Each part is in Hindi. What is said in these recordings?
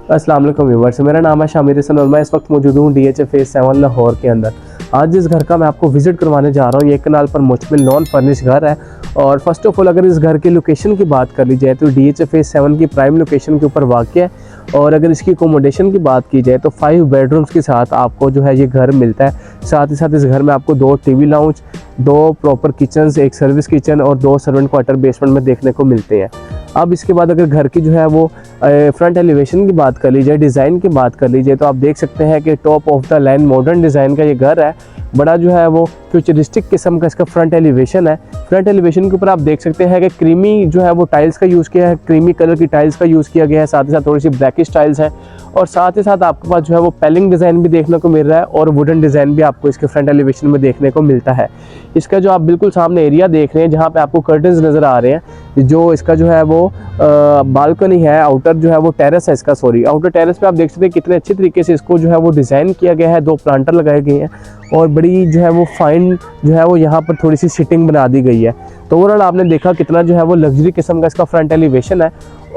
अस्सलाम वालेकुम व्यूअर्स, मेरा नाम है शामिर हसन और मैं इस वक्त मौजूद हूँ DH फेज 7 लाहौर के अंदर। आज जिस घर का मैं आपको विज़िट करवाने जा रहा हूँ ये कनाल पर मुश्तमिल नॉन फर्निश घर है। और फर्स्ट ऑफ ऑल अगर इस घर की लोकेशन की बात कर ली जाए तो DH फेज 7 की प्राइम लोकेशन के ऊपर वाक़ है। और अगर इसकी अकोमोडेशन की बात की जाए तो 5 बेडरूम्स के साथ आपको जो है ये घर मिलता है। साथ ही साथ इस घर में आपको 2 TV लाउंज, 2 प्रॉपर किचन्स, एक सर्विस किचन और 2 सर्वेंट क्वार्टर बेसमेंट में देखने को मिलते हैं। अब इसके बाद अगर घर की जो है वो फ्रंट एलिवेशन की बात कर ली जाए, डिज़ाइन की बात कर ली जाए, तो आप देख सकते हैं कि top of the line modern design का ये घर है। बड़ा जो है वो फ्यूचरिस्टिक किस्म का इसका फ्रंट एलिवेशन है। फ्रंट एलिवेशन के ऊपर आप देख सकते हैं कि क्रीमी जो है वो टाइल्स का यूज़ किया है, क्रीमी कलर की टाइल्स का यूज़ किया गया है। साथ ही साथ थोड़ी सी ब्लैकिश टाइल्स हैं और साथ ही साथ आपके पास जो है वो पेलिंग डिज़ाइन भी देखने को मिल रहा है और वुडन डिज़ाइन भी आपको इसके फ्रंट एलिवेशन में देखने को मिलता है। इसका जो आप बिल्कुल सामने एरिया देख रहे हैं जहाँ पे आपको कर्टन्स नज़र आ रहे हैं, जो इसका जो है वो बालकनी है, आउटर जो है वो टेरेस है इसका, सॉरी आउटर टेरेस पे आप देख सकते हैं कितने अच्छे तरीके से इसको जो है वो डिज़ाइन किया गया है। 2 प्लांटर लगाए गए हैं और बड़ी जो है वो फाइन जो है वो यहाँ पर थोड़ी सी सिटिंग बना दी गई है। तो ओवरऑल आपने देखा कितना जो है वो लग्जरी किस्म का इसका फ्रंट एलिवेशन है।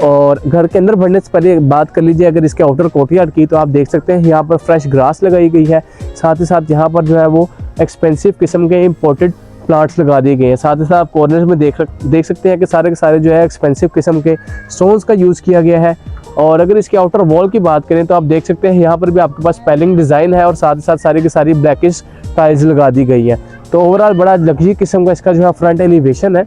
और घर के अंदर बढ़ने से पहले बात कर लीजिए अगर इसके आउटर कोर्टयार्ड की, तो आप देख सकते हैं यहाँ पर फ्रेश ग्रास लगाई गई है। साथ ही साथ यहाँ पर जो है वो एक्सपेंसिव किस्म के इम्पोर्टेड प्लांट्स लगा दिए गए हैं। साथ ही साथ आप कॉर्नर में देख सकते हैं कि सारे के सारे जो है एक्सपेंसिव किस्म के स्टोन्स का यूज़ किया गया है। और अगर इसके आउटर वॉल की बात करें तो आप देख सकते हैं यहाँ पर भी आपके पास पेलिंग डिज़ाइन है और साथ ही साथ सारी की सारी ब्लैकिश टाइल्स लगा दी गई है। तो ओवरऑल बड़ा लग्जरी किस्म का इसका जो है फ्रंट एलिवेशन है।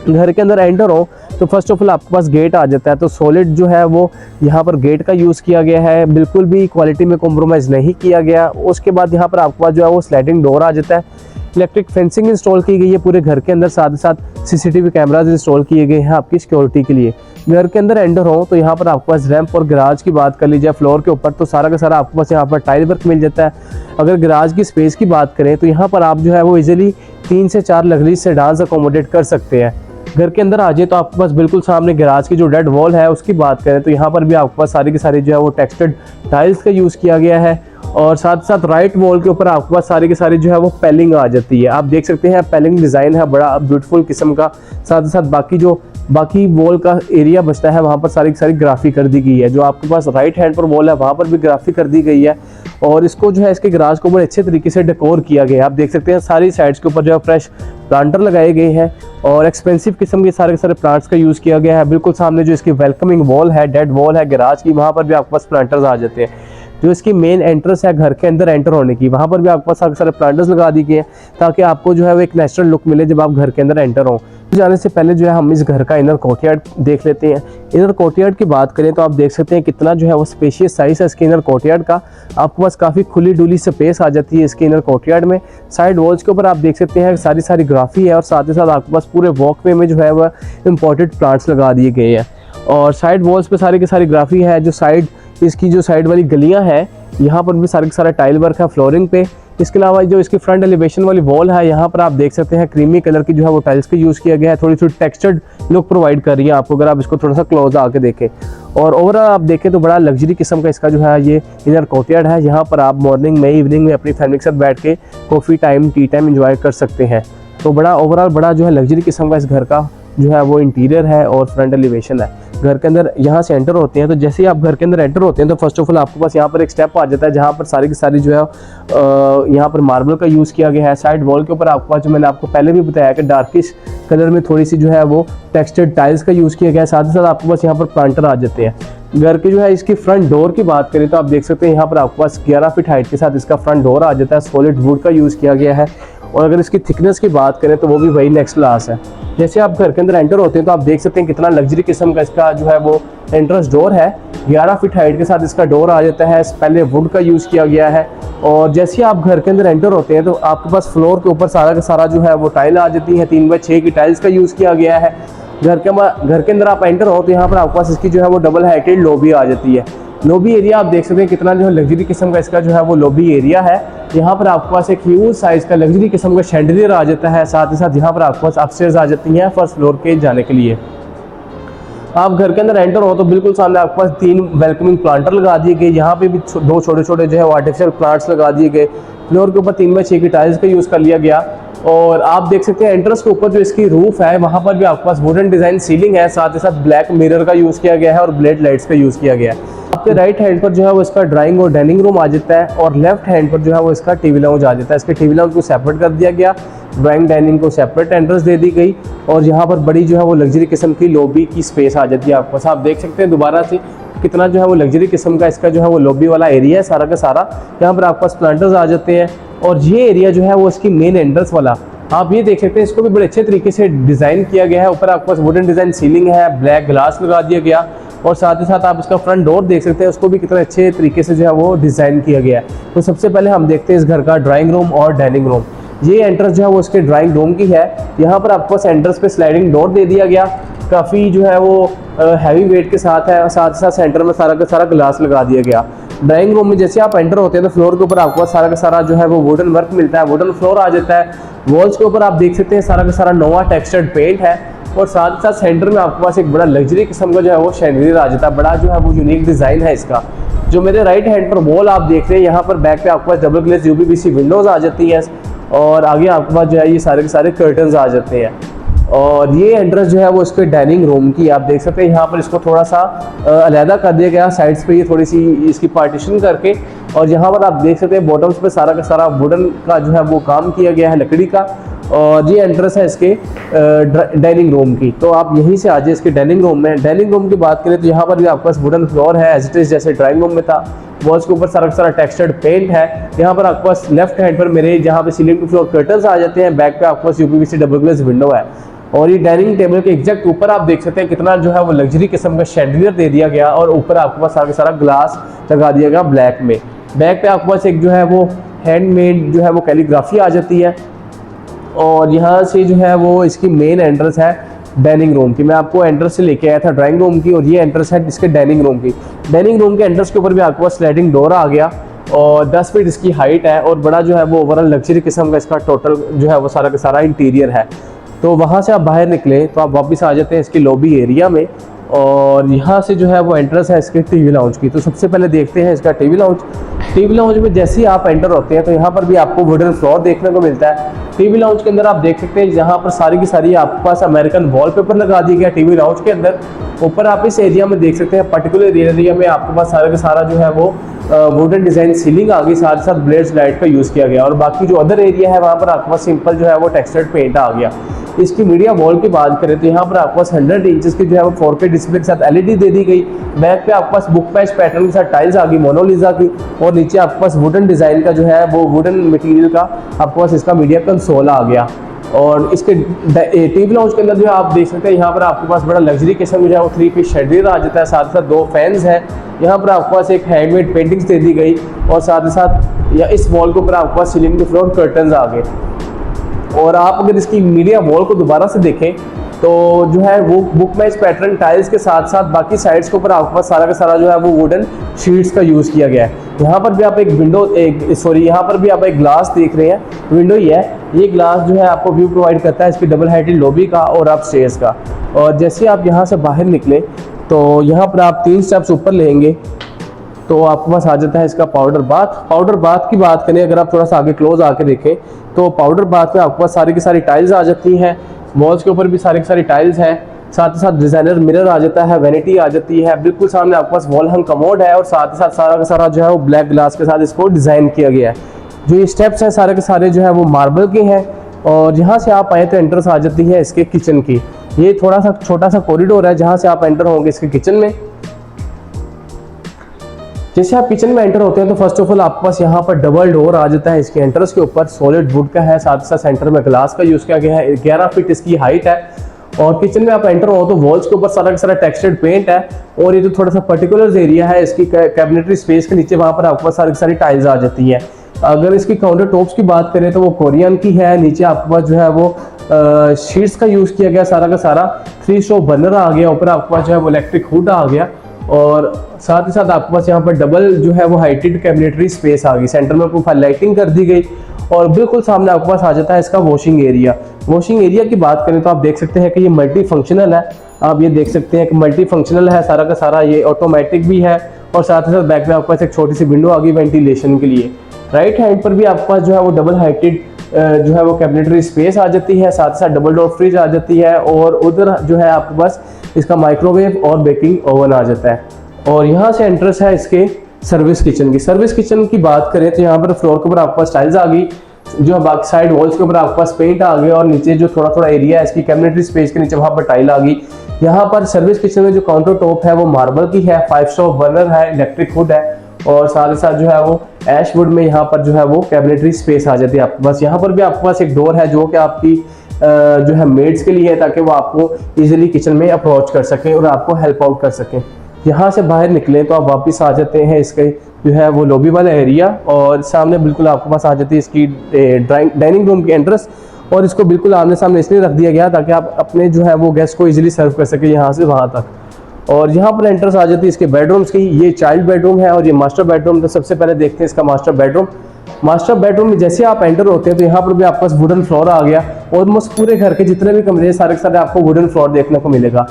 घर के अंदर एंटर हो तो फर्स्ट ऑफ ऑल आपके पास गेट आ जाता है। तो सॉलिड जो है वो यहाँ पर गेट का यूज़ किया गया है, बिल्कुल भी क्वालिटी में कॉम्प्रोमाइज़ नहीं किया गया। उसके बाद यहाँ पर आपके पास जो है वो स्लाइडिंग डोर आ जाता है। इलेक्ट्रिक फेंसिंग इंस्टॉल की गई है पूरे घर के अंदर, साथ ही साथ CCTV कैमराज इंस्टॉल किए गए हैं आपकी सिक्योरिटी के लिए। घर के अंदर एंटर हो तो यहाँ पर आपके पास रैंप और गराज की बात कर लीजिए फ्लोर के ऊपर, तो सारा का सारा आपके पास यहाँ पर टाइल वर्क मिल जाता है। अगर गराज की स्पेस की बात करें तो यहाँ पर आप जो है वो इजीली 3 से 4 लग्जरी सेडान्स अकोमोडेट कर सकते हैं। घर के अंदर आ जाए तो आपके पास बिल्कुल सामने गैराज की जो डेड वॉल है उसकी बात करें तो यहाँ पर भी आपके पास सारी की सारी जो है वो टेक्सचर्ड टाइल्स का यूज़ किया गया है। और साथ साथ राइट वॉल के ऊपर आपके पास सारी की सारी जो है वो पेलिंग आ जाती है। आप देख सकते हैं पेलिंग डिज़ाइन है बड़ा ब्यूटीफुल किस्म का। साथ ही साथ बाकी वॉल का एरिया बचता है वहाँ पर सारी की सारी ग्राफी कर दी गई है। जो आपके पास राइट हैंड पर वॉल है वहाँ पर भी ग्राफी कर दी गई है। और इसको जो है इसके गराज को बड़े अच्छे तरीके से डेकोर किया गया है। आप देख सकते हैं सारी साइड्स के ऊपर जो है फ्रेश प्लांटर लगाए गए हैं और एक्सपेंसिव किस्म के सारे प्लांट्स का यूज़ किया गया है। बिल्कुल सामने जो इसकी वेलकमिंग वॉल है, डेड वॉल है गराज की, वहाँ पर भी आपके पास प्लांटर्स आ जाते हैं। जो इसकी मेन एंट्रेंस है घर के अंदर एंटर होने की, वहाँ पर भी आपके पास सारे प्लांटर्स लगा दिए गए हैं ताकि आपको जो है वो एक नेचुरल लुक मिले जब आप घर के अंदर एंटर हो। जाने से पहले जो है हम इस घर का इनर कोर्टयार्ड देख लेते हैं। इनर कोर्टयार्ड की बात करें तो आप देख सकते हैं कितना जो है वो स्पेशियस साइज है इसके इनर कोर्टयार्ड का। आपके पास काफ़ी खुली डुली स्पेस आ जाती है इसके इनर कोर्टयार्ड में। साइड वॉल्स के ऊपर आप देख सकते हैं सारी ग्राफी है और साथ ही साथ आपके पास पूरे वॉकवे में जो है वह इम्पोर्टेड प्लांट्स लगा दिए गए हैं। और साइड वॉल्स पे सारी की सारी ग्राफी है। जो इसकी जो साइड वाली गलियां हैं यहाँ पर भी सारा टाइल वर्क है फ्लोरिंग पे। इसके अलावा जो इसकी फ्रंट एलिवेशन वाली वॉल है यहाँ पर आप देख सकते हैं क्रीमी कलर की जो है वो टाइल्स का यूज़ किया गया है। थोड़ी टेक्सचर्ड लुक प्रोवाइड कर रही है आपको अगर आप इसको थोड़ा सा क्लोज आके देखें। और ओवरऑल आप देखें तो बड़ा लग्जरी किस्म का इसका जो है ये इनर कोर्टयार्ड है। यहाँ पर आप मॉर्निंग में, इवनिंग में अपनी फैमिली के साथ बैठ के coffee time, T time enjoy कर सकते हैं। तो बड़ा ओवरऑल बड़ा जो है लग्जरी किस्म का इस घर का जो है वो इंटीरियर है और फ्रंट एलिवेशन है। घर के अंदर यहाँ से एंटर होते हैं तो जैसे ही आप घर के अंदर एंटर होते हैं तो फर्स्ट ऑफ ऑल आपके पास यहाँ पर एक स्टेप आ जाता है जहाँ पर सारी की सारी जो है यहाँ पर मार्बल का यूज़ किया गया है। साइड वॉल के ऊपर आपके पास जो मैंने आपको पहले भी बताया कि डार्किश कलर में थोड़ी सी जो है वो टेक्सचर्ड टाइल्स का यूज़ किया गया है। साथ ही साथ आपके पास यहाँ पर प्लांटर आ जाते हैं। घर की जो है इसकी फ्रंट डोर की बात करें तो आप देख सकते हैं यहाँ पर आपके पास 11 फीट हाइट के साथ इसका फ्रंट डोर आ जाता है। सॉलिड वुड का यूज़ किया गया है। और अगर इसकी थिकनेस की बात करें तो वो भी वही नेक्स्ट क्लास है। जैसे आप घर के अंदर एंटर होते हैं तो आप देख सकते हैं कितना लग्जरी किस्म का इसका जो है वो एंट्रेंस डोर है। 11 फीट हाइट के साथ इसका डोर आ जाता है। पहले वुड का यूज़ किया गया है। और जैसे ही आप घर के अंदर एंटर होते हैं तो आपके पास फ्लोर के ऊपर सारा का सारा जो है वो टाइल आ जाती है। 3x6 की टाइल्स का यूज़ किया गया है। घर के अंदर आप एंटर हो तो यहाँ पर आपके पास इसकी जो है वो डबल हाइटेड लॉबी आ जाती है। लॉबी एरिया आप देख सकते हैं कितना जो है लग्जरी किस्म का इसका जो है वो लॉबी एरिया है। यहाँ पर आपके पास एक ह्यूज साइज का लग्जरी किस्म का शैंडलियर आ जाता है। साथ ही साथ यहाँ पर आपके पास अपस्टेयर्स आ जाती हैं फर्स्ट फ्लोर के जाने के लिए। आप घर के अंदर एंटर हो तो बिल्कुल सामने आपके पास 3 वेलकमिंग प्लांटर लगा दिए गए। यहाँ पे भी 2 छोटे छोटे जो है आर्टिफिशियल प्लांट्स लगा दिए गए। फ्लोर के ऊपर 3x6 की टाइल्स का यूज़ कर लिया गया। और आप देख सकते हैं एंट्रेंस के ऊपर जो इसकी रूफ है वहाँ पर भी आपके पास वुडन डिज़ाइन सीलिंग है, साथ ही साथ ब्लैक मिरर का यूज़ किया गया है और ब्लेड लाइट्स का यूज़ किया गया है। आपके राइट हैंड पर जो है वो इसका ड्राइंग और डाइनिंग रूम आ जाता है और लेफ्ट हैंड पर जो है वो इसका टीवी लाउंज आ जाता है। इसके टीवी लाउंज को सेपरेट कर दिया गया, ड्राइंग डाइनिंग को सेपरेट एंट्रेंस दे दी गई और यहाँ पर बड़ी जो है वो लग्जरी किस्म की लॉबी की स्पेस आ जाती है आपके पास। आप देख सकते हैं दोबारा से कितना जो है वो लग्जरी किस्म का इसका जो है वो लॉबी वाला एरिया है सारा का सारा। यहाँ पर आपके पास प्लांटर्स आ जाते हैं और ये एरिया जो है वो इसकी मेन एंट्रेंस वाला आप ये देख सकते हैं, इसको भी बड़े अच्छे तरीके से डिज़ाइन किया गया है। ऊपर आपके पास वुडन डिज़ाइन सीलिंग है, ब्लैक ग्लास लगा दिया गया और साथ ही साथ आप इसका फ्रंट डोर देख सकते हैं, उसको भी कितने अच्छे तरीके से जो है वो डिज़ाइन किया गया है। तो सबसे पहले हम देखते हैं इस घर का ड्राइंग रूम और डाइनिंग रूम। ये एंट्रेंस जो है वो इसके ड्राइंग रूम की है। यहाँ पर आपको एंट्रेंस पे स्लाइडिंग डोर दे दिया गया, काफ़ी जो है वो हैवी वेट के साथ है और साथ ही साथ सेंटर में सारा का सारा ग्लास लगा दिया गया। ड्राइंग रूम में जैसे आप एंटर होते हैं तो फ्लोर के ऊपर आपको सारा का सारा जो है वो वुडन वर्क मिलता है, वुडन फ्लोर आ जाता है। वॉल्स के ऊपर आप देख सकते हैं सारा का सारा नोवा टेक्सचर्ड पेंट है और साथ ही साथ सेंटर में आपके पास एक बड़ा लग्जरी किस्म का जो है वो शैंडलियर आ जाता है। बड़ा जो है वो यूनिक डिज़ाइन है इसका। जो मेरे राइट हैंड पर वॉल आप देख रहे हैं, यहाँ पर बैक पे आपके पास डबल ग्लेज यूपीवीसी विंडोज़ आ जाती हैं और आगे आपके पास जो है ये सारे के सारे कर्टन्स आ जाते हैं। और ये एंट्रेंस जो है वो इसके डाइनिंग रूम की आप देख सकते हैं, यहाँ पर इसको थोड़ा सा अलहदा कर दिया गया साइड्स पे, ये थोड़ी सी इसकी पार्टीशन करके। और यहाँ पर आप देख सकते हैं बॉटम्स पे सारा का सारा वुडन का जो है वो काम किया गया है, लकड़ी का। और ये एंट्रेंस है इसके डाइनिंग रूम की। तो आप यहीं से आ जाए इसके डाइनिंग रूम में। डाइनिंग रूम की बात करें तो यहाँ पर भी आपके पास वुडन फ्लोर है एज इट इज जैसे ड्राइंग रूम में था। वॉल्स के ऊपर सारा का सारा टेक्सचर्ड पेंट है। यहाँ पर आपके पास लेफ्ट हैंड पर मेरे जहाँ पे सीलिंग टू फ्लोर कर्टन्स आ जाते हैं, बैक पे आपके पास यूपीवीसी डबल ग्लेज विंडो है। और ये डाइनिंग टेबल के एग्जैक्ट ऊपर आप देख सकते हैं कितना जो है वो लग्जरी किस्म का शैंडलियर दे दिया गया और ऊपर आपके पास सारा सारा ग्लास लगा दिया गया ब्लैक में। बैक पे आपके पास एक जो है वो हैंडमेड जो है वो कैलीग्राफी आ जाती है। और यहाँ से जो है वो इसकी मेन एंट्रेंस है डाइनिंग रूम की। मैं आपको एंट्रेंस से लेके आया था ड्राइंग रूम की और ये एंट्रेंस है इसके डाइनिंग रूम की। डाइनिंग रूम के एंट्रेंस के ऊपर भी आपके पास स्लाइडिंग डोर आ गया और 10 फीट इसकी हाइट है और बड़ा जो है वो ओवरऑल लग्जरी किस्म का इसका टोटल जो है वो सारा का सारा इंटीरियर है। तो वहाँ से आप बाहर निकले तो आप वापस आ जाते हैं इसकी लॉबी एरिया में और यहाँ से जो है वो एंट्रेंस है इसके टीवी लाउंज की। तो सबसे पहले देखते हैं इसका टीवी लाउंज। टीवी लाउंज में जैसे ही आप एंटर होते हैं तो यहाँ पर भी आपको वुडन फ्लोर देखने को मिलता है। टीवी लाउंज के अंदर आप देख सकते हैं यहाँ पर सारी की सारी आपके पास अमेरिकन वॉलपेपर लगा दिया गया टीवी लाउंज के अंदर। ऊपर आप इस एरिया में देख सकते हैं पर्टिकुलर एरिया में आपके पास सारा का सारा जो है वो वुडन डिज़ाइन सीलिंग आ गई, साथ साथ ब्लेड्स लाइट का यूज़ किया गया। और बाकी जो अदर एरिया है वहाँ पर आपके पास सिंपल जो है वो टेक्सचर्ड पेंट आ गया। इसकी मीडिया वॉल की बात करें तो यहाँ पर आपके पास 100 इंचेस की जो है वो 4K डिस्प्ले के साथ एलईडी दे दी गई। बैक पे आपके पास बुक पैच पैटर्न के साथ टाइल्स आ गई मोनालिसा की और नीचे आपके पास वुडन डिज़ाइन का जो है वो वुडन मटेरियल का आपके पास इसका मीडिया कंसोल आ गया। और इसके टीवी लाउंज के अंदर जो है आप देख सकते हैं यहाँ पर आपके पास बड़ा लग्जरी किस्म जो है वो 3 पीस शैंडलियर आ जाता है, साथ साथ 2 फैंस है। यहाँ पर आपके पास एक हैंडमेड पेंटिंग्स दे दी गई और साथ ही साथ या इस वॉल के ऊपर आपके पास सीलिंग टू फ्लोर कर्टन्स आ गए। और आप अगर इसकी मीडिया वॉल को दोबारा से देखें तो जो है वो बुक मैच पैटर्न टाइल्स के साथ साथ बाकी साइड्स के ऊपर आपके पास सारा का सारा जो है वो वुडन शीट्स का यूज़ किया गया है। यहाँ पर भी आप एक विंडो यहाँ पर भी आप एक ग्लास देख रहे हैं, विंडो ही है। ये ग्लास जो है आपको व्यू प्रोवाइड करता है इसकी डबल हाइटेड लॉबी का और आप स्टेयर्स का। और जैसे आप यहाँ से बाहर निकले तो यहाँ पर आप 3 स्टेप्स ऊपर लेंगे तो आपके पास आ जाता है इसका पाउडर बाथ। पाउडर बाथ की बात करें अगर आप थोड़ा सा आगे क्लोज आके देखें तो पाउडर बाथ में आपके पास सारी की सारी टाइल्स आ जाती हैं। वॉल्स के ऊपर भी सारी की सारी टाइल्स हैं, साथ ही साथ डिज़ाइनर मिरर आ जाता है, वैनिटी आ जाती है। बिल्कुल सामने आपके पास वॉल हंग कमोड है और साथ ही साथ सारा का सारा जो है वो ब्लैक ग्लास के साथ इसको डिज़ाइन किया गया है। जो ये स्टेप्स हैं सारे के सारे जो है वो मार्बल के हैं। और यहाँ से आप आए तो एंट्रेंस आ जाती है इसके किचन की। ये थोड़ा सा छोटा सा कॉरिडोर है जहाँ से आप एंटर होंगे इसके किचन में। जैसे आप किचन में एंटर होते हैं तो फर्स्ट ऑफ ऑल आपके पास यहाँ पर डबल डोर आ जाता है इसके एंट्रेंस के ऊपर, सॉलिड वुड का है, साथ ही साथ सेंटर में ग्लास का यूज़ किया गया है। 11 फीट इसकी हाइट है। और किचन में आप एंटर हो तो वॉल्स के ऊपर सारा का सारा टेक्सचर्ड पेंट है। और ये जो थोड़ा सा पर्टिकुलर एरिया है इसकी कैबिनेटरी स्पेस के नीचे वहाँ पर आपके पास सारी सारी टाइल्स आ जाती है। अगर इसकी काउंटर टॉप्स की बात करें तो वो कोरियन की है। नीचे आपके पास जो है वो शीट्स का यूज़ किया गया सारा का सारा। 3 स्टोव बर्नर आ गया, ऊपर आपके पास जो है वो इलेक्ट्रिक हुड आ गया। और साथ ही साथ आपके पास यहाँ पर डबल जो है वो हाइटेड कैबिनेटरी स्पेस आ गई। सेंटर में प्रोफाइल लाइटिंग कर दी गई और बिल्कुल सामने आपके पास आ जाता है इसका वॉशिंग एरिया। वॉशिंग एरिया की बात करें तो आप देख सकते हैं कि ये मल्टी फंक्शनल है। आप ये देख सकते हैं कि मल्टी फंक्शनल है सारा का सारा, ये ऑटोमेटिक भी है और साथ ही साथ बैक में आपके पास एक छोटी सी विंडो आ गई वेंटिलेशन के लिए। राइट हैंड पर भी आपके पास जो है वो डबल हाइटेड जो है वो कैबिनेटरी स्पेस आ जाती है, साथ ही साथ डबल डोर फ्रिज आ जाती है, और उधर जो है आपके पास इसका माइक्रोवेव और बेकिंग ओवन आ जाता है। और यहाँ से एंट्रेंस है इसके सर्विस किचन की। सर्विस किचन की बात करें तो यहाँ पर फ्लोर के ऊपर आपके पास टाइल्स आ गई, जो है बाकी साइड वॉल्स के ऊपर आपके पास पेंट आ गया, और नीचे जो थोड़ा थोड़ा एरिया है इसकी कैबिनेटरी स्पेस के नीचे वहाँ पर टाइल आ गई। यहाँ पर सर्विस किचन में जो काउंटर टॉप है वो मार्बल की है, 5 स्टोव बर्नर है, इलेक्ट्रिक हुड है, और साथ ही साथ जो है वो ऐश वुड में यहाँ पर जो है वो कैबिनेटरी स्पेस आ जाती है आपके पास। यहाँ पर भी आपके पास एक डोर है जो कि आपकी जो है मेड्स के लिए है, ताकि वो आपको इजीली किचन में अप्रोच कर सकें और आपको हेल्प आउट कर सकें। यहाँ से बाहर निकले तो आप वापस आ जाते हैं इसके जो है वो लॉबी वाला एरिया, और सामने बिल्कुल आपके पास आ जाती है इसकी डाइनिंग रूम की एंट्रेंस। और इसको बिल्कुल आमने सामने इसलिए रख दिया गया ताकि आप अपने जो है वो गेस्ट को इजीली सर्व कर सके यहाँ से वहाँ तक। और यहाँ पर एंट्रेंस आ जाती है इसके बेडरूम्स की। ये चाइल्ड बेडरूम है और ये मास्टर बेडरूम। तो सबसे पहले देखते हैं इसका मास्टर बेडरूम। मास्टर बेडरूम में जैसे आप एंटर होते हैं तो यहाँ पर भी आपके पास वुडन फ्लोर आ गया। ऑलमोस्ट पूरे घर के जितने भी कमरे सारे के सारे आपको वुडन फ्लोर देखने को मिलेगा।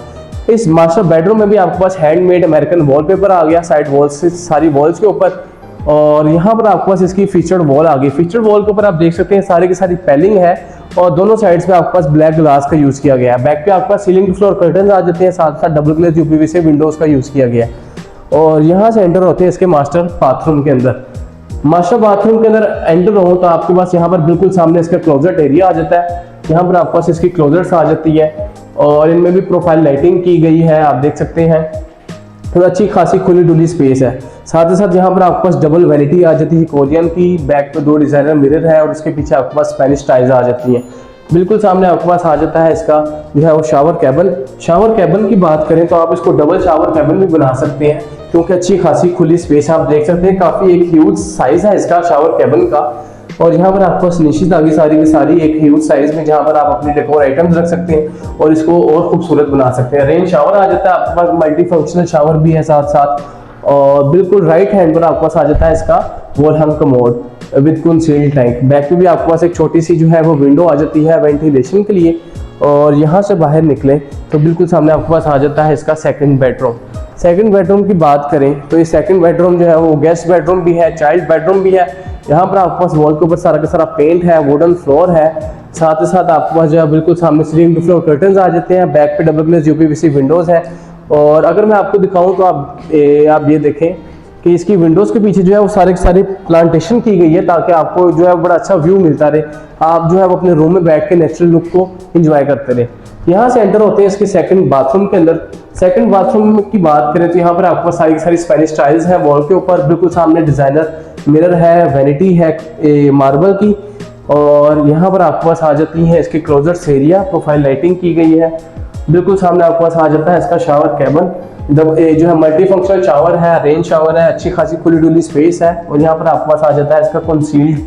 इस मास्टर बेडरूम में भी आपके पास हैंडमेड अमेरिकन वॉलपेपर आ गया साइड वॉल्स से सारी वॉल्स के ऊपर। और यहाँ पर आपके पास इसकी फीचर्ड वॉल आ गई। फीचर्ड वॉल के ऊपर आप देख सकते हैं सारी की सारी पैलिंग है, और दोनों साइड्स पे आपके पास ब्लैक ग्लास का यूज किया गया है। बैक पे आपके पास सीलिंग टू फ्लोर कर्टन्स आ जाते हैं, साथ साथ डबल ग्लेज यूपीवीसी विंडोज का यूज किया गया है। और यहाँ से एंटर होते हैं इसके मास्टर बाथरूम के अंदर। मास्टर बाथरूम के अंदर एंटर हो तो आपके पास यहाँ पर बिल्कुल सामने इसका क्लोजेट एरिया आ जाता है। यहाँ पर आपके पास इसकी क्लोजेट्स आ जाती है, और इनमें भी प्रोफाइल लाइटिंग की गई है, आप देख सकते हैं। तो अच्छी खासी खुली डुली स्पेस है। साथ ही साथ यहाँ पर आपके पास डबल वैनिटी आ जाती है कोरियन की। बैक पे 2 डिजाइनर मिरर है, और उसके पीछे आपके पास स्पेनिश टाइल्स आ जाती हैं। बिल्कुल सामने आपके पास आ जाता है इसका जो है वो शावर कैबिन। शावर कैबिन की बात करें तो आप इसको डबल शावर कैबिन भी बना सकते हैं, क्योंकि अच्छी खासी खुली स्पेस आप देख सकते हैं। काफी एक ह्यूज साइज है इसका शावर कैबिन का। और यहाँ पर आपको निश्चित आ गई सारी की सारी एक ह्यूज साइज में, जहाँ पर आप अपने डेकोर आइटम्स रख सकते हैं और इसको और खूबसूरत बना सकते हैं। रेन शावर आ जाता है आपके पास, मल्टी फंक्शनल शावर भी है साथ साथ। और बिल्कुल राइट हैंड पर आपके पास आ जाता है इसका wall hung commode with concealed tank. Back में भी आपके पास एक छोटी सी जो है वो विंडो आ जाती है वेंटिलेशन के लिए। और यहाँ से बाहर निकले तो बिल्कुल सामने आपके पास आ जाता है इसका सेकंड बेडरूम। सेकंड बेडरूम की बात करें तो ये सेकंड बेडरूम जो है वो गेस्ट बेडरूम भी है, चाइल्ड बेडरूम भी है। यहाँ पर आपके पास वॉल के ऊपर सारा का सारा पेंट है, वुडन फ्लोर है। साथ ही साथ आपके पास जो है बिल्कुल सामने सीलिंग टू फ्लोर कर्टन्स आ जाते हैं। बैक पे डबल ग्लेज यूपीवीसी विंडोज है। और अगर मैं आपको दिखाऊं तो आप ये देखें कि इसकी विंडोज के पीछे जो है वो सारे के सारे प्लांटेशन की गई है, ताकि आपको जो है बड़ा अच्छा व्यू मिलता रहे। आप जो है वो अपने रूम में बैठ के नेचुरल लुक को एंजॉय करते रहे। यहाँ से एंटर होते हैं इसके सेकंड बाथरूम के अंदर। सेकंड बाथरूम की बात करें तो यहाँ पर आपको सारी की सारी स्पेनिश टाइल्स हैं वॉल के ऊपर। बिल्कुल सामने डिजाइनर मिरर है, वैनिटी है मार्बल की। और यहाँ पर आपके पास आ जाती है इसके क्लोजेट्स एरिया, प्रोफाइल लाइटिंग की गई है। बिल्कुल सामने आपके पास आ जाता है इसका शावर कैबिन। जो है मल्टी फंक्शनल शावर है, रेन शावर है, अच्छी खासी खुली डुली स्पेस है। और यहाँ पर आपके पास आ जाता है इसका कंसील्ड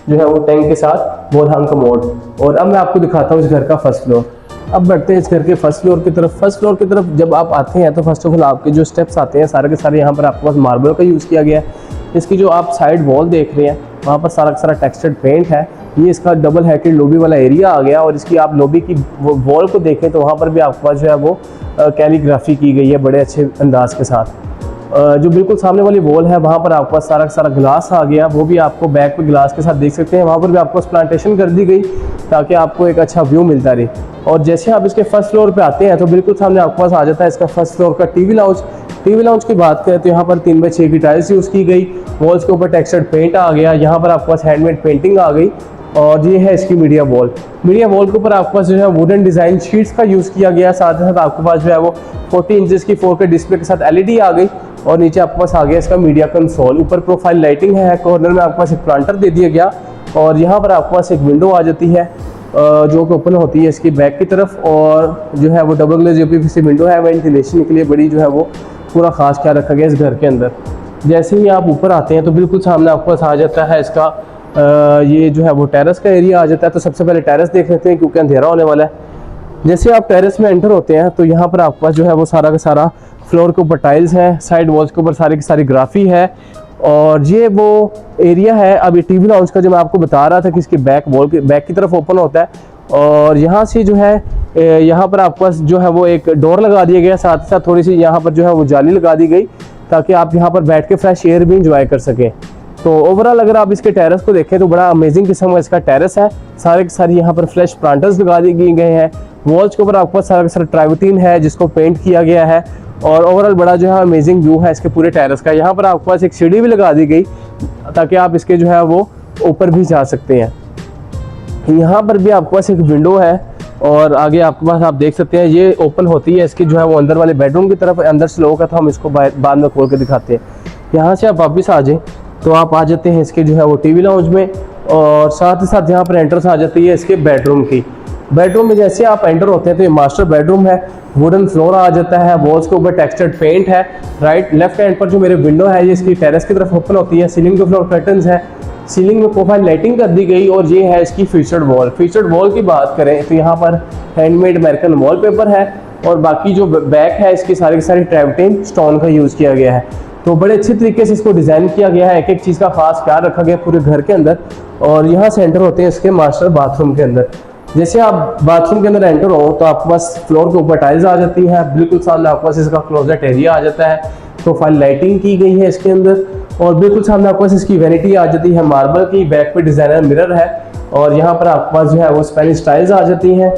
जो है वो टैंक के साथ वॉल हंग कमोड। और अब मैं आपको दिखाता हूँ इस घर का फर्स्ट फ्लोर। अब बढ़ते हैं इस घर के फर्स्ट फ्लोर की तरफ। फर्स्ट फ्लोर की तरफ जब आप आते हैं तो फर्स्ट ऑफ ऑल आपके जो स्टेप्स आते हैं सारे के सारे यहाँ पर आपके पास मार्बल का यूज़ किया गया है। इसकी जो आप साइड वॉल देख रहे हैं वहाँ पर सारा का सारा टेक्सचर्ड पेंट है। ये इसका डबल हाइटेड लॉबी वाला एरिया आ गया। और इसकी आप लॉबी की वॉल को देखें तो वहाँ पर भी आपके पास जो है वो कैलीग्राफी की गई है बड़े अच्छे अंदाज के साथ। जो बिल्कुल सामने वाली वॉल है वहाँ पर आपके पास सारा का सारा ग्लास आ गया, वो भी आपको बैक पे ग्लास के साथ देख सकते हैं। वहाँ पर भी आपको प्लांटेशन कर दी गई ताकि आपको एक अच्छा व्यू मिलता रहे। और जैसे आप इसके फर्स्ट फ्लोर पे आते हैं तो बिल्कुल सामने आपके पास आ जाता है इसका फर्स्ट फ्लोर का टीवी लाउंज। टीवी लाउंज की बात करें तो यहाँ पर 3x6 की टाइल्स यूज़ की गई। वॉल्स के ऊपर टेक्सचर्ड पेंट आ गया। यहाँ पर आपके पास हैंडमेड पेंटिंग आ गई। और ये है इसकी मीडिया वॉल। मीडिया वॉल के ऊपर आपके पास जो है वुडन डिज़ाइन शीट्स का यूज़ किया गया। साथ ही साथ आपके पास जो है वो 40 इंचेस की 4K डिस्प्ले के साथ LED आ गई। और नीचे आपके पास आ गया इसका मीडिया कंसोल। ऊपर प्रोफाइल लाइटिंग है, कॉर्नर में आपके पास एक प्लांटर दे दिया गया। और यहाँ पर आपके पास एक विंडो आ जाती है जो कि ओपन होती है इसकी बैक की तरफ। और जो है वो डबल ग्लेज यूपीवीसी विंडो है, वेंटिलेशन के लिए बड़ी जो है वो पूरा खास ख्याल रखा गया इस घर के अंदर। जैसे ही आप ऊपर आते हैं तो बिल्कुल सामने आपके पास आ जाता है इसका ये जो है वो टेरेस का एरिया आ जाता है। तो सबसे पहले टेरेस देख लेते हैं क्योंकि अंधेरा होने वाला है। जैसे आप टेरेस में एंटर होते हैं तो यहाँ पर आपके पास जो है वो सारा का सारा फ्लोर के ऊपर टाइल्स है, साइड वॉल्स के ऊपर सारी की सारी ग्राफी है। और ये वो एरिया है अब ये टीवी लाउंज का जो मैं आपको बता रहा था कि इसकी बैक की तरफ ओपन होता है। और यहाँ से जो है यहाँ पर आपके पास जो है वो एक डोर लगा दिया गया। साथ ही साथ थोड़ी सी यहाँ पर जो है वो जाली लगा दी गई ताकि आप यहाँ पर बैठ के फ्रेश एयर भी इंजॉय कर सकें। तो ओवरऑल अगर आप इसके टेरेस को देखें तो बड़ा अमेजिंग किस्म का इसका टेरेस है। सारे के सारे यहाँ पर फ्लैश प्लांटर्स लगा दिए गए हैं। वॉल्स के ऊपर आपके पास सारा का सारा ट्राइवटीन है जिसको पेंट किया गया है। और ओवरऑल बड़ा जो है अमेजिंग व्यू है इसके पूरे टेरेस का। यहाँ पर आपके पास एक सीढ़ी भी लगा दी गई ताकि आप इसके जो है वो ऊपर भी जा सकते हैं। यहाँ पर भी आपके पास एक विंडो है और आगे आपके पास आप देख सकते हैं ये ओपन होती है इसकी जो है वो अंदर वाले बेडरूम की तरफ। अंदर से लोगों का था, हम इसको बाद में खोल के दिखाते हैं। यहाँ से आप वापस आ जाएं तो आप आ जाते हैं इसके जो है वो टीवी लाउंज में, और साथ ही साथ यहाँ पर एंट्रेंस आ जाती है इसके बेडरूम की। बेडरूम में जैसे आप एंटर होते हैं तो ये मास्टर बेडरूम है। वुडन फ्लोर आ जाता है, वॉल्स के ऊपर टेक्सचर्ड पेंट है। राइट लेफ्ट हैंड पर जो मेरे विंडो है ये इसकी टेरेस की तरफ ओपन होती है। सीलिंग के फ्लोर कर्टन्स है, सीलिंग में प्रोफाइल लाइटिंग कर दी गई, और ये है इसकी फीचर्ड वॉल। फीचर्ड वॉल की बात करें तो यहाँ पर हैंडमेड अमेरिकन वॉलपेपर है, और बाकी जो बैक है इसकी सारी की सारी ट्राइवटीन स्टोन का यूज़ किया गया है। तो बड़े अच्छे तरीके से इसको डिज़ाइन किया गया है, एक एक चीज़ का खास ख्याल रखा गया पूरे घर के अंदर। और यहाँ से एंटर होते हैं इसके मास्टर बाथरूम के अंदर। जैसे आप बाथरूम के अंदर एंटर हो तो आपके पास फ्लोर के ऊपर टाइल्स आ जाती है, बिल्कुल सामने आपके पास इसका क्लोजेट एरिया आ जाता है, प्रोफाइल लाइटिंग की गई है इसके अंदर, और बिल्कुल सामने आपके पास इसकी वैनिटी आ जाती है मार्बल की। बैक पे डिजाइनर मिरर है, और यहाँ पर आपके पास जो है वो स्पेनिश टाइल्स आ जाती हैं,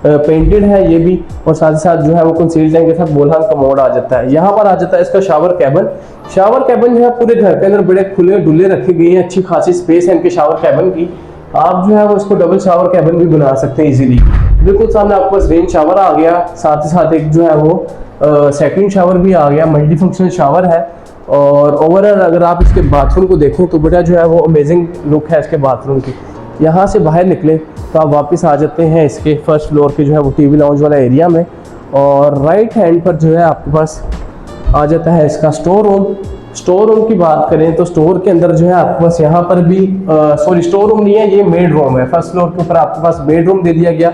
पेंटेड है ये भी, और साथ ही साथ जो है वो कंसील टैंक के साथ बोलहान कमोड आ जाता है। यहाँ पर आ जाता है इसका शावर कैबिन। शावर कैबिन जो है पूरे घर के अंदर बड़े खुले डुले रखे गए हैं, अच्छी खासी स्पेस है इनके शावर कैबिन की। आप जो है वो इसको डबल शावर कैबिन भी बना सकते हैं इजीली। बिल्कुल सामने आपके पास रेन शावर आ गया, साथ ही साथ एक जो है वो सेकंड शावर भी आ गया, मल्टी फंक्शनल शावर है। और ओवरऑल अगर आप इसके बाथरूम को देखें तो बड़ा जो है वो अमेजिंग लुक है इसके बाथरूम की। यहाँ से बाहर निकले तो आप वापस आ जाते हैं इसके फर्स्ट फ्लोर के जो है वो टीवी लाउंज वाला एरिया में, और राइट हैंड पर जो है आपके पास आ जाता है इसका स्टोर रूम। स्टोर रूम की बात करें तो स्टोर के अंदर जो है आपके पास यहाँ पर भी सॉरी स्टोर रूम नहीं है, ये मेड रूम है। फर्स्ट फ्लोर के ऊपर आपके पास बेड रूम दे दिया गया।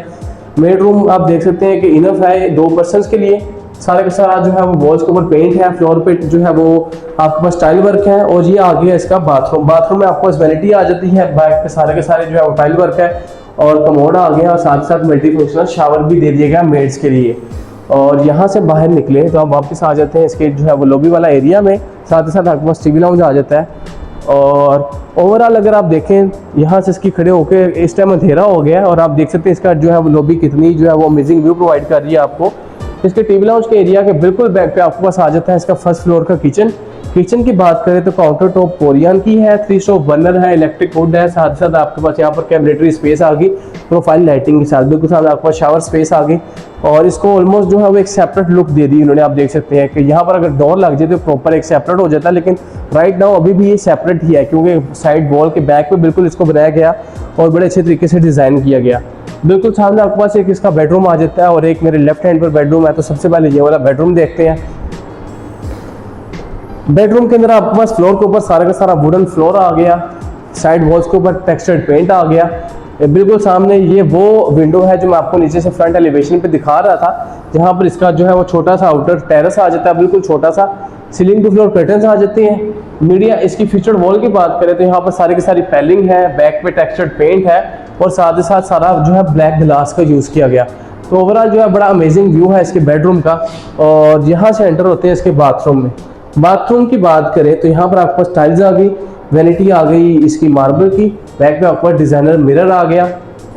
बेड रूम आप देख सकते हैं कि इनफ है 2 पर्सन के लिए। सारे के सारा जो है वो वॉल्स के ऊपर पेंट है, फ्लोर पे जो है वो आपके पास टाइल वर्क है, और ये आ गया इसका बाथरूम। बाथरूम में आपके पास वैनिटी आ जाती है, बैक पे सारे के सारे जो है वो टाइल वर्क है, और कमोड आ गया, और साथ साथ मल्टी फंक्शनल शावर भी दे दिया गया मेड्स के लिए। और यहाँ से बाहर निकले तो आप वापस आ जाते हैं इसके जो है वो लॉबी वाला एरिया में, साथ ही साथ आपके पास टीवी लाउंज आ जाता है। और ओवरऑल अगर आप देखें यहाँ से इसकी खड़े होकर इस टाइम अंधेरा हो गया है, और आप देख सकते हैं इसका जो है वो लॉबी कितनी जो है वो अमेजिंग व्यू प्रोवाइड कर रही है आपको। इसके टीवी लाउंज के एरिया के बिल्कुल बैक पे आपके पास आ जाता है इसका फर्स्ट फ्लोर का किचन। किचन की बात करें तो काउंटर टॉप कोरियन की है, 3 स्टोव बर्नर है, इलेक्ट्रिक वुड है, साथ ही साथ आपके पास यहाँ पर कैबिनेटरी स्पेस आ गई प्रोफाइल लाइटिंग के साथ। बिल्कुल साथ आपके पास शावर स्पेस आ गई, और इसको ऑलमोस्ट जो है वो एक सेपरेट लुक दे दी इन्होंने। आप देख सकते हैं कि यहाँ पर अगर डोर लग जाए तो प्रॉपर एक सेपरेट हो जाता है, लेकिन राइट नाउ अभी भी ये सेपरेट ही है, क्योंकि साइड वॉल के बैक पे बिल्कुल इसको बनाया गया और बड़े अच्छे तरीके से डिज़ाइन किया गया। बिल्कुल सामने आपके पास एक इसका बेडरूम आ जाता है, और एक मेरे लेफ्ट हैंड पर बेडरूम है। तो सबसे पहले ये वाला बेडरूम देखते हैं। बेडरूम के अंदर आपके पास फ्लोर के ऊपर सारा का सारा वुडन फ्लोर आ गया, साइड वॉल्स के ऊपर टेक्सचर्ड पेंट आ गया। बिल्कुल सामने ये वो विंडो है जो मैं आपको नीचे से फ्रंट एलिवेशन पे दिखा रहा था, जहाँ पर इसका जो है वो छोटा सा आउटर टेरेस आ जाता है, बिल्कुल छोटा सा। सीलिंग टू फ्लोर कर्टन्स आ जाते हैं। मीडिया इसकी फीचर्ड वॉल की बात करें तो यहाँ पर सारी की सारी पैलिंग है, बैक पे टेक्सचर्ड पेंट है, और साथ ही साथ सारा जो है ब्लैक ग्लास का यूज़ किया गया। तो ओवरऑल जो है बड़ा अमेजिंग व्यू है इसके बेडरूम का। और यहाँ से एंटर होते हैं इसके बाथरूम में। बाथरूम की बात करें तो यहाँ पर आपके पास टाइल्स आ गई, वैनिटी आ गई इसकी मार्बल की, बैक पे आपके पास डिजाइनर मिरर आ गया,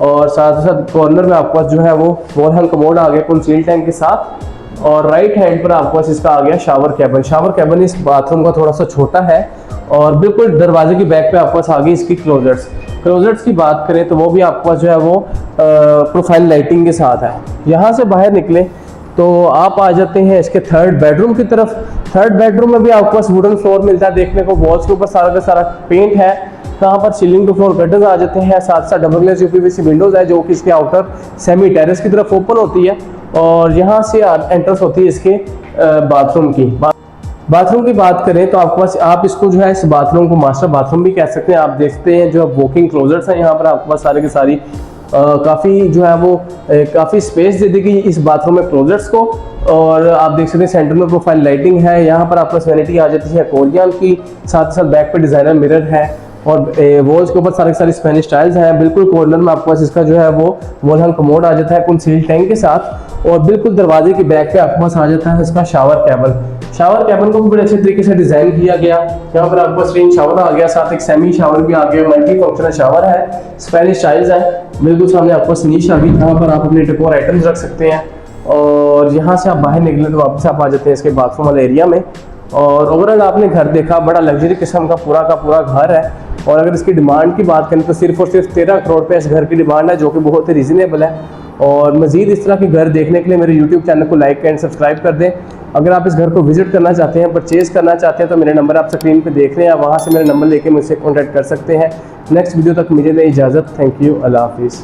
और साथ ही साथ कॉर्नर में आपके पास जो है वो वॉल हैंग कमोड आ गया कंसील टैंक के साथ। और राइट हैंड पर आपके पास इसका आ गया शावर कैबिन। शावर कैबिन इस बाथरूम का थोड़ा सा छोटा है, और बिल्कुल दरवाजे की बैक पे आपके पास आ गई इसकी क्लोजर्स। क्लोजर्स की बात करें तो वो भी आपके पास जो है वो प्रोफाइल लाइटिंग के साथ है। यहाँ से बाहर निकले तो आप आ जाते हैं इसके थर्ड बेडरूम की तरफ। थर्ड बेडरूम में भी आपके पास वुडन फ्लोर मिलता है देखने को, वॉल्स के ऊपर सारा का सारा पेंट है, कहाँ पर सीलिंग टू फ्लोर कर्टन्स आ जाते हैं, साथ साथ डबल ग्लेज यूपीवीसी विंडोज है जो कि इसके आउटर सेमी टेरेस की तरफ ओपन होती है, और यहाँ से एंट्रेंस होती है इसके बाथरूम की। बाथरूम की बात करें तो आपके पास आप इसको जो है इस बाथरूम को मास्टर बाथरूम भी कह सकते हैं। आप देखते हैं जो वॉकिंग क्लोजर्स हैं यहाँ पर आपके पास सारे की सारी काफ़ी जो है वो काफ़ी स्पेस दे देगी इस बाथरूम में क्लोजर्स को। और आप देख सकते हैं सेंटर में प्रोफाइल लाइटिंग है, यहाँ पर आपके पास वैनिटी आ जाती है कोरियन की, साथ ही साथ बैक पे डिजाइनर मिरर है, और वॉल्स के ऊपर सारी सारी स्पेनिश टाइल्स हैं। बिल्कुल कॉर्नर में आपके पास इसका जो है वो वॉल हैंग कमोड आ जाता है कंसील टैंक के साथ। और बिल्कुल दरवाजे की बैक पे आपके पास आ जाता है इसका शावर कैबल। शावर कैबल को भी बड़े अच्छे तरीके से डिजाइन किया गया। यहाँ पर आपको स्क्रीन शावर आ गया, साथ एक सेमी शावर भी आ गया, मल्टी फंक्शनल शावर है, स्पेनिश टाइल्स है। बिल्कुल सामने आपको स्नीश आ गई, यहाँ पर आप अपने डेकोर आइटम्स रख सकते हैं। और यहाँ से आप बाहर निकले तो वापस आप आ जाते हैं इसके बाथरूम वाले एरिया में। और ओवरऑल आपने घर देखा, बड़ा लग्जरी किस्म का पूरा घर है। और अगर इसकी डिमांड की बात करें तो सिर्फ और सिर्फ 13 करोड़ पे इस घर की डिमांड है, जो कि बहुत ही रीजनेबल है। और मजीद इस तरह के घर देखने के लिए मेरे यूट्यूब चैनल को लाइक एंड सब्सक्राइब कर दें। अगर आप इस घर को विजिट करना चाहते हैं, परचेज करना चाहते हैं, तो मेरे नंबर आप स्क्रीन पे देख रहे हैं, वहाँ से मेरा नंबर लेके मुझसे कॉन्टैक्ट कर सकते हैं। नेक्स्ट वीडियो तक मुझे दें इजाज़त। थैंक यू, अल्लाह हाफिज़।